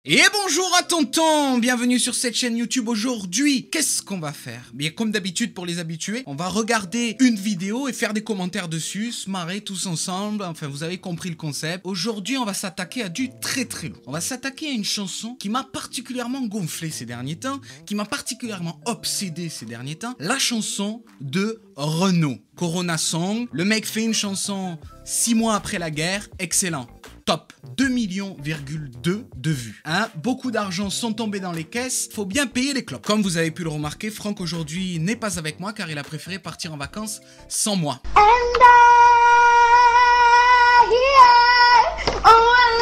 Et bonjour à tonton, bienvenue sur cette chaîne YouTube. Aujourd'hui, qu'est-ce qu'on va faire? Bien comme d'habitude pour les habitués, on va regarder une vidéo et faire des commentaires dessus, se marrer tous ensemble, enfin vous avez compris le concept. Aujourd'hui, on va s'attaquer à du très lourd. On va s'attaquer à une chanson qui m'a particulièrement gonflé ces derniers temps, qui m'a particulièrement obsédé ces derniers temps, la chanson de Renaud. Corona Song, le mec fait une chanson 6 mois après la guerre, excellent. Top, 2,2 millions de vues. Hein, beaucoup d'argent sont tombés dans les caisses, faut bien payer les clopes. Comme vous avez pu le remarquer, Franck aujourd'hui n'est pas avec moi car il a préféré partir en vacances sans moi.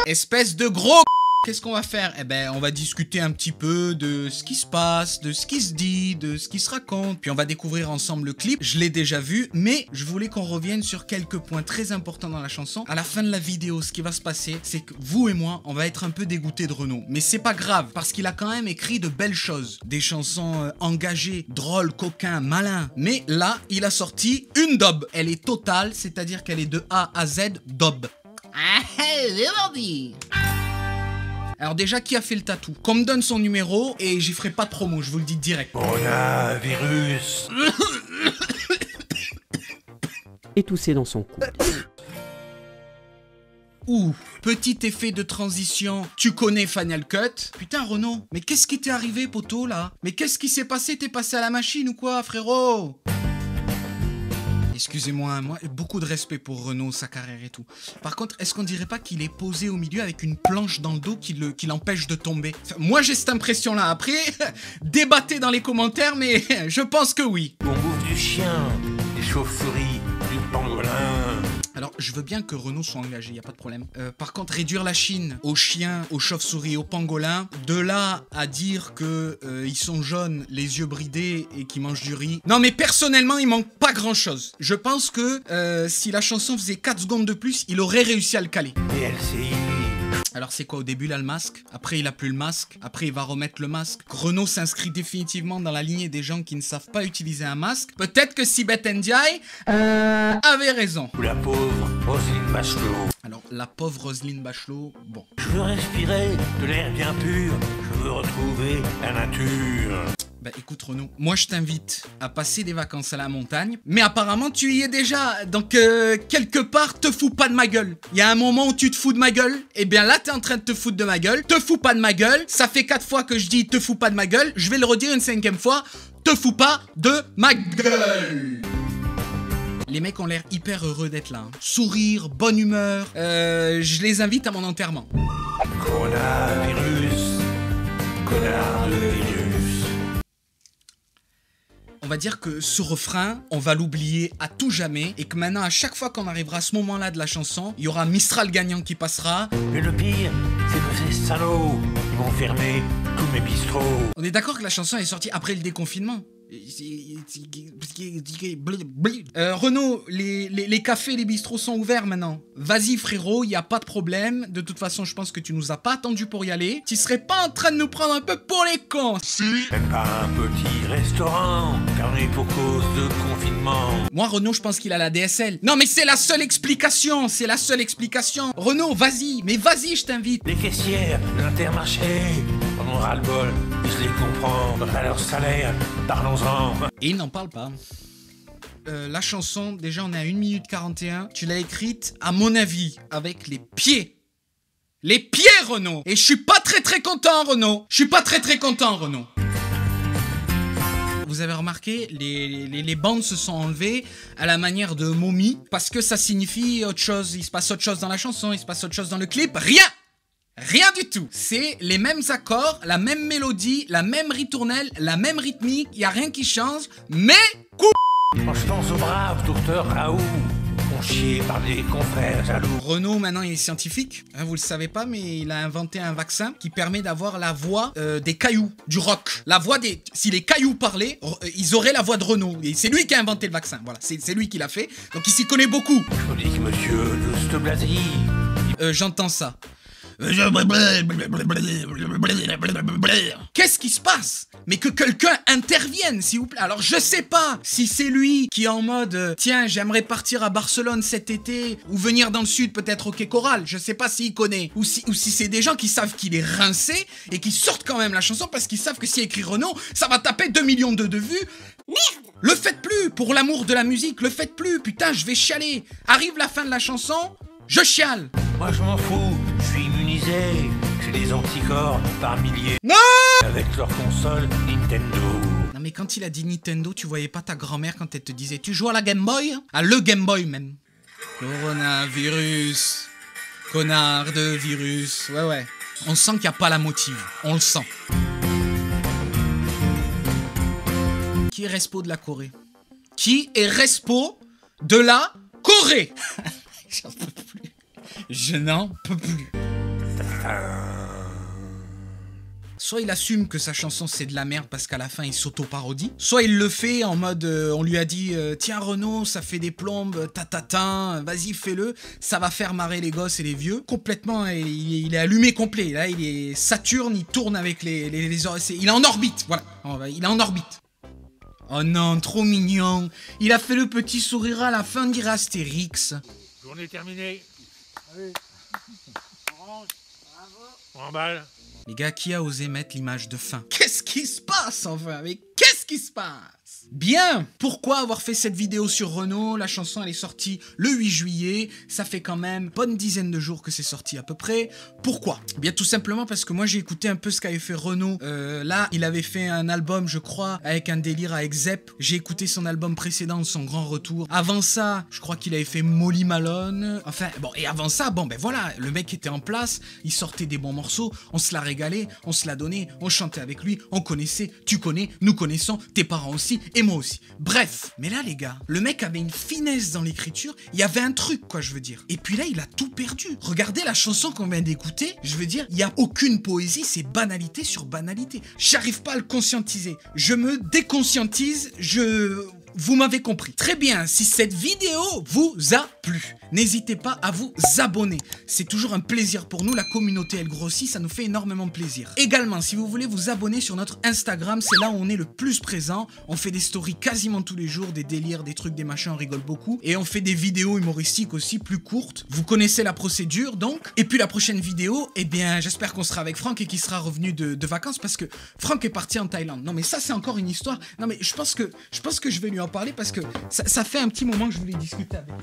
Espèce de gros... Qu'est-ce qu'on va faire? Eh ben, on va discuter un petit peu de ce qui se passe, de ce qui se dit, de ce qui se raconte. Puis on va découvrir ensemble le clip. Je l'ai déjà vu, mais je voulais qu'on revienne sur quelques points très importants dans la chanson. À la fin de la vidéo, ce qui va se passer, c'est que vous et moi, on va être un peu dégoûtés de Renaud. Mais c'est pas grave, parce qu'il a quand même écrit de belles choses. Des chansons engagées, drôles, coquins, malins. Mais là, il a sorti une daube. Elle est totale, c'est-à-dire qu'elle est de A à Z daube. Ah, c'est mardi. Alors déjà, qui a fait le tatou? Qu'on me donne son numéro et j'y ferai pas de promo, je vous le dis direct. Coronavirus. Étoussé dans son cou. Ouh, petit effet de transition, tu connais Final Cut. Putain Renaud, mais qu'est-ce qui t'est arrivé poteau là? Mais qu'est-ce qui s'est passé? T'es passé à la machine ou quoi frérot? Excusez-moi, moi, beaucoup de respect pour Renaud, sa carrière et tout. Par contre, est-ce qu'on dirait pas qu'il est posé au milieu avec une planche dans le dos qui l'empêche de tomber? Enfin, moi, j'ai cette impression-là. Après, débattez dans les commentaires, mais je pense que oui. On bouffe du chien, des chauves-souris, du pangolin. Alors, je veux bien que Renaud soit engagé, y a pas de problème. Par contre, réduire la Chine aux chiens, aux chauves-souris, aux pangolins, de là à dire que ils sont jaunes, les yeux bridés et qu'ils mangent du riz. Non, mais personnellement, il manque pas grand-chose. Je pense que si la chanson faisait 4 secondes de plus, il aurait réussi à le caler. Et LCI. Alors c'est quoi, au début il a le masque, après il a plus le masque, après il va remettre le masque. Renaud s'inscrit définitivement dans la lignée des gens qui ne savent pas utiliser un masque. Peut-être que Sibeth Ndiaye avait raison. Ou la pauvre Roselyne Bachelot. Alors la pauvre Roselyne Bachelot, bon. Je veux respirer de l'air bien pur. Je veux retrouver la nature. Bah écoute Renaud, moi je t'invite à passer des vacances à la montagne, mais apparemment tu y es déjà, donc quelque part te fous pas de ma gueule. Il y a un moment où tu te fous de ma gueule, et bien là t'es en train de te foutre de ma gueule, te fous pas de ma gueule, ça fait 4 fois que je dis te fous pas de ma gueule, je vais le redire une 5e fois, te fous pas de ma gueule. Les mecs ont l'air hyper heureux d'être là, hein. Sourire, bonne humeur, je les invite à mon enterrement. Coronavirus, connard de virus. On va dire que ce refrain, on va l'oublier à tout jamais et que maintenant, à chaque fois qu'on arrivera à ce moment-là de la chanson, il y aura Mistral gagnant qui passera. Mais le pire, c'est que ces salauds, ils vont fermer tous mes bistrots. On est d'accord que la chanson est sortie après le déconfinement. Renaud, les cafés, les bistrots sont ouverts maintenant. Vas-y frérot, y a pas de problème. De toute façon, je pense que tu nous as pas attendu pour y aller. Tu serais pas en train de nous prendre un peu pour les cons? Si. Même pas un petit restaurant, fermé pour cause de confinement. Moi, Renaud, je pense qu'il a la DSL. Non, mais c'est la seule explication. C'est la seule explication. Renaud, vas-y. Mais vas-y, je t'invite. Les caissières de l'Intermarché, on en ras-le-bol, je les comprends. Quant à leur salaire, parlons-en. Et il n'en parle pas. La chanson, déjà, on est à 1 minute 41. Tu l'as écrite, à mon avis, avec les pieds. Les pieds, Renaud. Et je suis pas très content, Renaud. Je suis pas très content, Renaud. Vous avez remarqué, les bandes se sont enlevées à la manière de Mommy, parce que ça signifie autre chose. Il se passe autre chose dans la chanson, il se passe autre chose dans le clip. Rien du tout. C'est les mêmes accords, la même mélodie, la même ritournelle, la même rythmique. Il n'y a rien qui change, mais Quand je pense au brave docteur Raoult, conchié par des confrères jaloux. Renaud, maintenant, il est scientifique. Hein, vous le savez pas, mais il a inventé un vaccin qui permet d'avoir la voix des cailloux, du rock. La voix des... Si les cailloux parlaient, ils auraient la voix de Renaud. Et c'est lui qui a inventé le vaccin. Voilà, c'est lui qui l'a fait. Donc il s'y connaît beaucoup. Je vous dis que monsieur Juste Blasi. J'entends ça. Qu'est-ce qui se passe? Mais que quelqu'un intervienne, s'il vous plaît. Alors, je sais pas si c'est lui qui est en mode tiens, j'aimerais partir à Barcelone cet été ou venir dans le sud, peut-être au Quai Coral. Je sais pas s'il connaît. Ou si c'est des gens qui savent qu'il est rincé et qui sortent quand même la chanson parce qu'ils savent que s'il écrit Renaud, ça va taper 2 millions de vues. Merde! Le faites plus, pour l'amour de la musique, le faites plus. Putain, je vais chialer. Arrive la fin de la chanson, je chiale. Moi je m'en fous, je suis immunisé. J'ai des anticorps par milliers. Non! Avec leur console Nintendo. Non mais quand il a dit Nintendo, tu voyais pas ta grand-mère quand elle te disait tu joues à la Game Boy? À le Game Boy même. Coronavirus. Connard de virus. Ouais. On sent qu'il n'y a pas la motive. On le sent. Qui est respo de la Corée? Qui est respo de la Corée? J'en peux plus. Je n'en peux plus. Soit il assume que sa chanson c'est de la merde parce qu'à la fin il s'auto-parodie, soit il le fait en mode on lui a dit tiens Renaud ça fait des plombes, vas-y fais-le, ça va faire marrer les gosses et les vieux. Complètement, il est allumé complet, là il est Saturne, il tourne avec les il est en orbite, voilà, il est en orbite. Oh non, trop mignon. Il a fait le petit sourire à la fin, dirait Astérix. Journée terminée. Allez. On emballe. Les gars, qui a osé mettre l'image de fin? Qu'est-ce qui se passe enfin? Mais qu'est-ce qui se passe? Bien! Pourquoi avoir fait cette vidéo sur Renaud? La chanson elle est sortie le 8 juillet, ça fait quand même bonne dizaine de jours que c'est sorti à peu près. Pourquoi? Bien tout simplement parce que moi j'ai écouté un peu ce qu'avait fait Renaud. Là, il avait fait un album je crois avec un délire avec Zep. J'ai écouté son album précédent, son grand retour. Avant ça, je crois qu'il avait fait Molly Malone. Enfin bon, et avant ça, bon ben voilà, le mec était en place, il sortait des bons morceaux, on se l'a régalé, on se l'a donné, on chantait avec lui, on connaissait, tu connais, nous connaissons, tes parents aussi, et moi aussi. Bref, mais là les gars, le mec avait une finesse dans l'écriture, il y avait un truc quoi je veux dire. Et puis là il a tout perdu. Regardez la chanson qu'on vient d'écouter, je veux dire, il n'y a aucune poésie, c'est banalité sur banalité. J'arrive pas à le conscientiser. Je me déconscientise, vous m'avez compris. Très bien, si cette vidéo vous a plu, n'hésitez pas à vous abonner. C'est toujours un plaisir pour nous, la communauté elle grossit, ça nous fait énormément plaisir. Également, si vous voulez vous abonner sur notre Instagram, c'est là où on est le plus présent. On fait des stories quasiment tous les jours, des délires, des trucs, des machins, on rigole beaucoup. Et on fait des vidéos humoristiques aussi, plus courtes. Vous connaissez la procédure donc. Et puis la prochaine vidéo, eh bien j'espère qu'on sera avec Franck et qu'il sera revenu de vacances parce que Franck est parti en Thaïlande. Non mais ça c'est encore une histoire. Non mais je pense que je vais lui en parler parce que ça fait un petit moment que je voulais discuter avec lui.